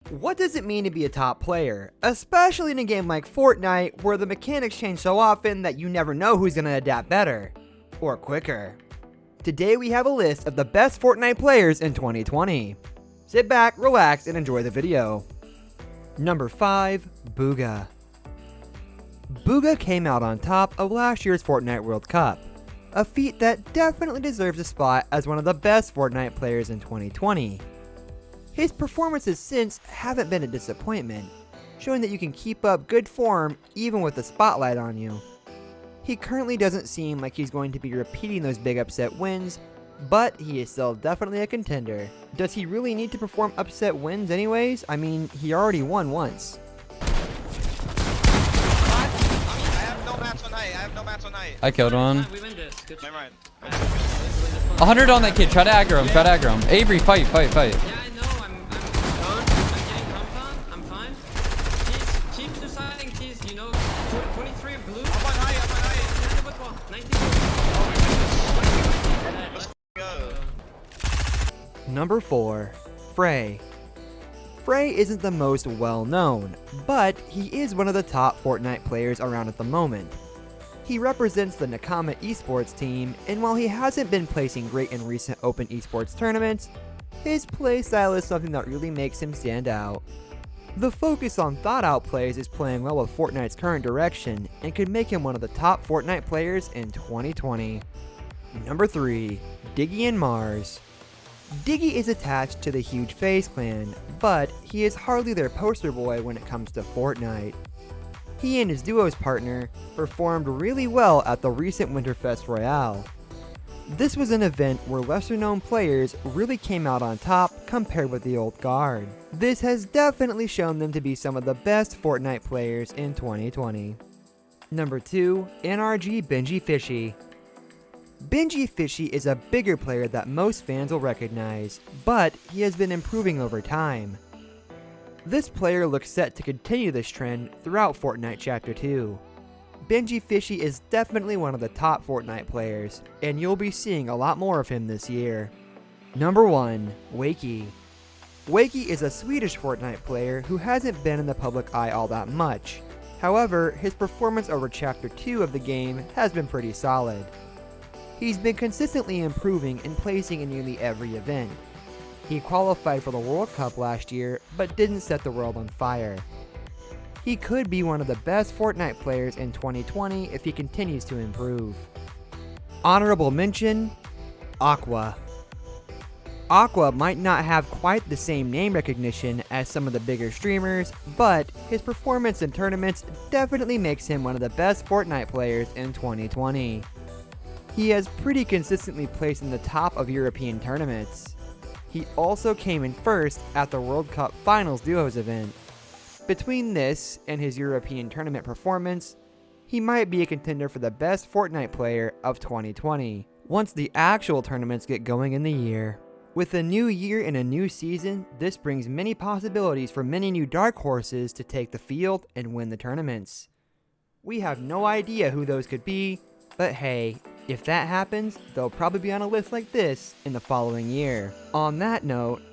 What does it mean to be a top player, especially in a game like Fortnite where the mechanics change so often that you never know who's going to adapt better or quicker? Today we have a list of the best Fortnite players in 2020. Sit back, relax, and enjoy the video. Number 5. Booga. Booga came out on top of last year's Fortnite World Cup, a feat that definitely deserves a spot as one of the best Fortnite players in 2020. His performances since haven't been a disappointment, showing that you can keep up good form even with the spotlight on you. He currently doesn't seem like he's going to be repeating those big upset wins, but he is still definitely a contender. Does he really need to perform upset wins anyways? I mean, he already won once. I killed one. We win this. Good. Never mind. 100 on that kid. Try to aggro him. Try to aggro him. Avery, fight. Yeah, I know. I'm getting compound. I'm fine. Keep deciding. Keys. 23 blue. I'm on high. 19. Let's go. Number 4. Fray. Fray isn't the most well known, but he is one of the top Fortnite players around at the moment. He represents the Nakama esports team, and while he hasn't been placing great in recent open esports tournaments, his playstyle is something that really makes him stand out. The focus on thought out plays is playing well with Fortnite's current direction and could make him one of the top Fortnite players in 2020. Number 3. Diggy Mars. Diggy is attached to the huge FaZe clan, but he is hardly their poster boy when it comes to Fortnite. He and his duo's partner performed really well at the recent Winterfest Royale. This was an event where lesser known players really came out on top compared with the old guard. This has definitely shown them to be some of the best Fortnite players in 2020. Number 2. NRG Benjifishy. Benjifishy is a bigger player that most fans will recognize, but he has been improving over time. This player looks set to continue this trend throughout Fortnite Chapter 2. Benjifishy is definitely one of the top Fortnite players, and you'll be seeing a lot more of him this year. Number 1. Wakie. Wakie is a Swedish Fortnite player who hasn't been in the public eye all that much. However, his performance over Chapter 2 of the game has been pretty solid. He's been consistently improving and placing in nearly every event. He qualified for the World Cup last year, but didn't set the world on fire. He could be one of the best Fortnite players in 2020 if he continues to improve. Honorable mention, Aqua. Aqua might not have quite the same name recognition as some of the bigger streamers, but his performance in tournaments definitely makes him one of the best Fortnite players in 2020. He has pretty consistently placed in the top of European tournaments. He also came in first at the World Cup Finals Duos event. Between this and his European tournament performance, he might be a contender for the best Fortnite player of 2020, once the actual tournaments get going in the year. With a new year and a new season, this brings many possibilities for many new dark horses to take the field and win the tournaments. We have no idea who those could be, but hey, if that happens, they'll probably be on a list like this in the following year. On that note,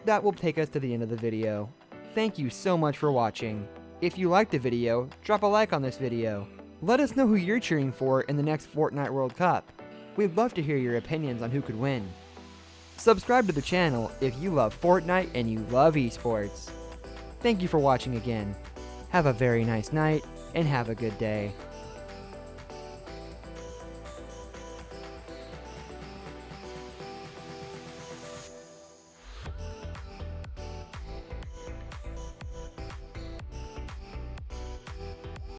that will take us to the end of the video. Thank you so much for watching. If you liked the video, drop a like on this video. Let us know who you're cheering for in the next Fortnite World Cup. We'd love to hear your opinions on who could win. Subscribe to the channel if you love Fortnite and you love esports. Thank you for watching again. Have a very nice night and have a good day.